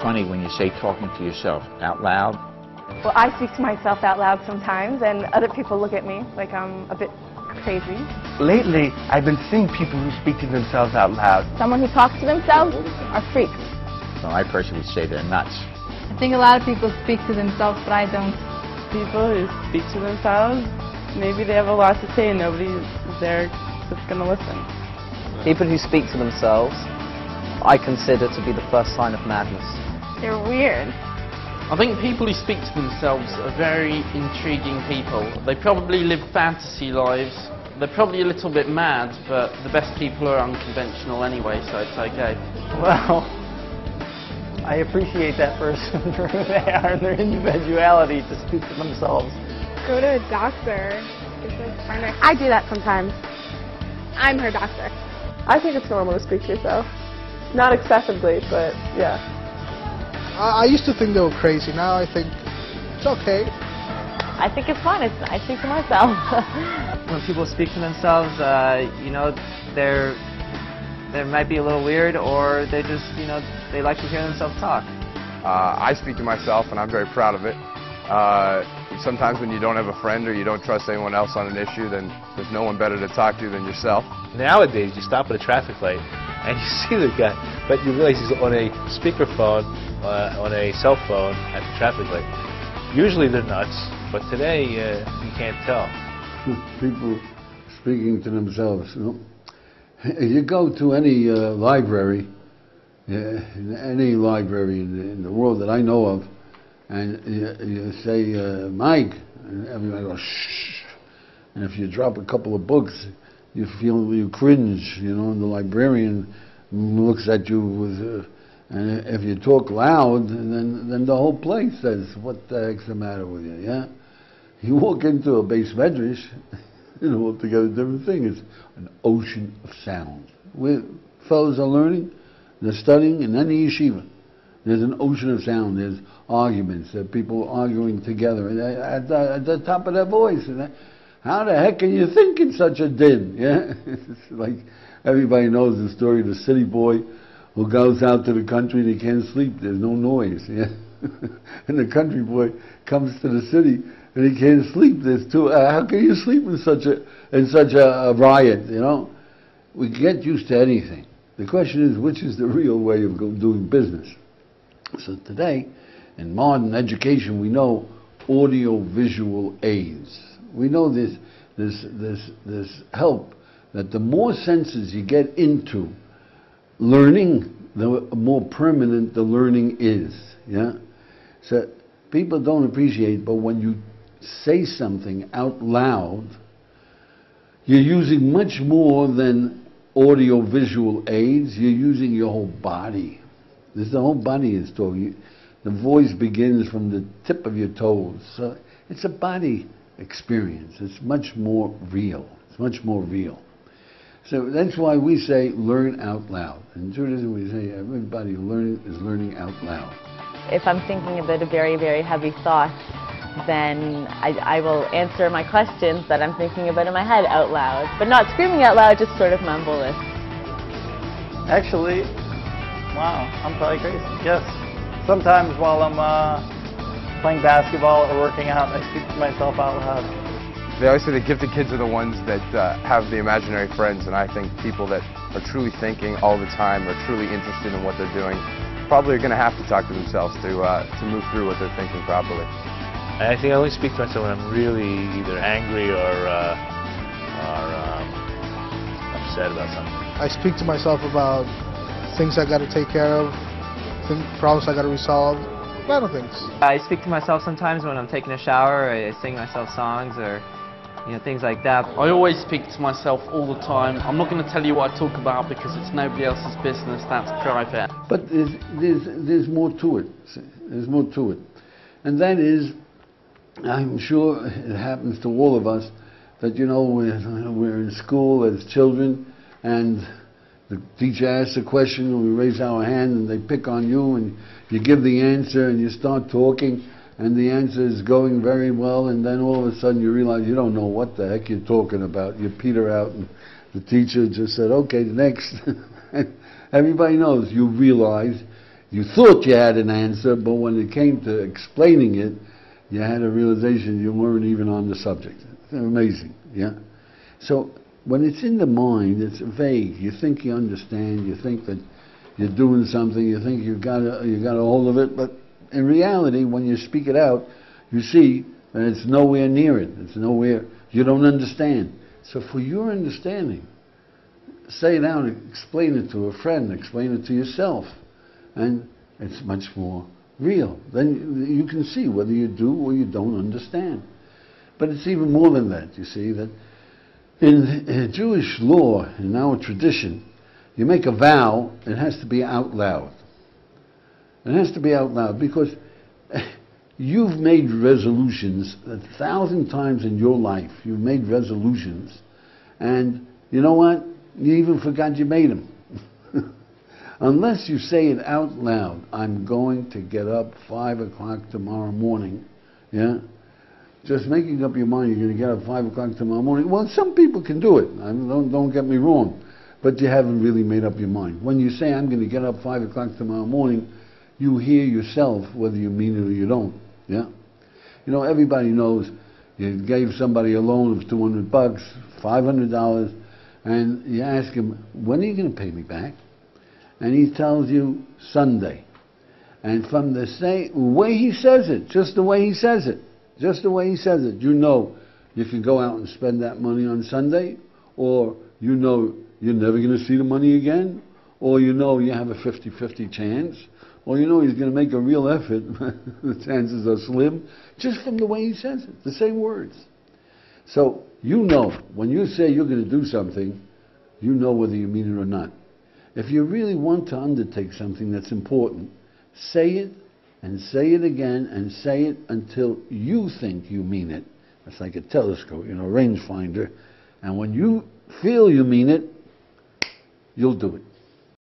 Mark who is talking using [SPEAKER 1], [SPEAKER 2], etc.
[SPEAKER 1] funny when you say talking to yourself out loud.
[SPEAKER 2] Well, I speak to myself out loud sometimes, and other people look at me like I'm a bit crazy.
[SPEAKER 3] Lately, I've been seeing people who speak to themselves out loud.
[SPEAKER 2] Someone who talks to themselves are freaks.
[SPEAKER 1] So I personally would say they're nuts.
[SPEAKER 4] I think a lot of people speak to themselves, but I don't.
[SPEAKER 5] People who speak to themselves, maybe they have a lot to say and nobody is there that's going to listen.
[SPEAKER 6] People who speak to themselves, I consider to be the first sign of madness.
[SPEAKER 2] They're weird.
[SPEAKER 7] I think people who speak to themselves are very intriguing people. They probably live fantasy lives. They're probably a little bit mad, but the best people are unconventional anyway, so it's okay.
[SPEAKER 8] Well, I appreciate that person for who they are and their individuality to speak to themselves.
[SPEAKER 9] Go to a doctor.
[SPEAKER 2] I do that sometimes.
[SPEAKER 9] I'm her doctor.
[SPEAKER 5] I think it's normal to speak to yourself. Not excessively, but yeah.
[SPEAKER 10] I used to think they were crazy. Now I think it's okay.
[SPEAKER 11] I think it's fun. I speak to myself.
[SPEAKER 6] When people speak to themselves, you know, they might be a little weird, or they just, you know, they like to hear themselves talk.
[SPEAKER 3] I speak to myself, and I'm very proud of it. Sometimes when you don't have a friend or you don't trust anyone else on an issue, then there's no one better to talk to than yourself.
[SPEAKER 12] Nowadays, you stop at a traffic light and you see the guy, but you realize he's on a speakerphone, on a cell phone at the traffic light. Usually they're nuts, but today you can't tell.
[SPEAKER 13] People speaking to themselves. You know? You go to any library, any library in the world that I know of, and you say, Mike, and everybody goes, shh. And if you drop a couple of books, you cringe, you know, and the librarian looks at you with, and if you talk loud, then the whole place says, what the heck's the matter with you, yeah? You walk into a base medrash, you know, altogether different thing. It's an ocean of sound. Where fellows are learning, they're studying, in any yeshiva, there's an ocean of sound. There's arguments, there are people arguing together at the top of their voice. And how the heck can you think in such a din? Yeah, it's like everybody knows the story of the city boy who goes out to the country and he can't sleep. There's no noise. Yeah, and the country boy comes to the city and he can't sleep. There's two. How can you sleep in such a riot? You know, we get used to anything. The question is, which is the real way of doing business? So today, in modern education, we know audio-visual aids. We know this help that the more senses you get into learning, the more permanent the learning is. Yeah. So people don't appreciate, but when you say something out loud, you're using much more than audio-visual aids. You're using your whole body. The whole body is talking. The voice begins from the tip of your toes. So it's a body experience. It's much more real. It's much more real. So that's why we say learn out loud. In Judaism we say everybody is learning out loud.
[SPEAKER 11] If I'm thinking about a very, very heavy thought, then I will answer my questions that I'm thinking about in my head out loud. But not screaming out loud, just sort of mumble it.
[SPEAKER 8] Actually, wow, I'm probably crazy. Yes. Sometimes while I'm playing basketball or working out, I speak to myself out loud.
[SPEAKER 3] They always say the gifted kids are the ones that have the imaginary friends, and I think people that are truly thinking all the time, are truly interested in what they're doing, probably are going to have to talk to themselves to move through what they're thinking properly.
[SPEAKER 12] I think I only speak to myself when I'm really either angry or upset about something.
[SPEAKER 10] I speak to myself about things I got to take care of, problems I got to resolve, a lot of things.
[SPEAKER 6] I speak to myself sometimes when I'm taking a shower, or I sing myself songs, or things like that.
[SPEAKER 7] I always speak to myself all the time. I'm not going to tell you what I talk about because it's nobody else's business. That's private.
[SPEAKER 13] But there's more to it. There's more to it, and that is, I'm sure it happens to all of us, that we're in school as children, and the teacher asks a question, and we raise our hand, and they pick on you, and you give the answer, and you start talking, and the answer is going very well, and then all of a sudden you realize you don't know what the heck you're talking about. You peter out, and the teacher just said, okay, next. Everybody knows. You realize you thought you had an answer, but when it came to explaining it, you had a realization you weren't even on the subject. It's amazing, yeah? So when it's in the mind, it's vague. You think you understand, you think that you're doing something, you think you got a hold of it, but in reality, when you speak it out, you see that it's nowhere near it. It's nowhere, you don't understand. So for your understanding, say it out, explain it to a friend, explain it to yourself, and it's much more real. Then you can see whether you do or you don't understand. But it's even more than that, you see, that in Jewish law, in our tradition, you make a vow, it has to be out loud. It has to be out loud because you've made resolutions 1,000 times in your life. You've made resolutions, and you know what? You even forgot you made them. Unless you say it out loud, I'm going to get up 5 o'clock tomorrow morning, yeah? Just making up your mind you're going to get up 5 o'clock tomorrow morning. Well, some people can do it. Don't get me wrong. But you haven't really made up your mind. When you say, I'm going to get up 5 o'clock tomorrow morning, you hear yourself whether you mean it or you don't, yeah? You know, everybody knows you gave somebody a loan of $200, $500, and you ask him, when are you going to pay me back? And he tells you, Sunday. And from the way he says it, just the way he says it, you know you can go out and spend that money on Sunday, or you know you're never going to see the money again, or you know you have a 50-50 chance, or you know he's going to make a real effort, the chances are slim, just from the way he says it, the same words. So you know, when you say you're going to do something, you know whether you mean it or not. If you really want to undertake something that's important, say it, and say it again, and say it until you think you mean it. It's like a telescope, you know, rangefinder. And when you feel you mean it, you'll do it.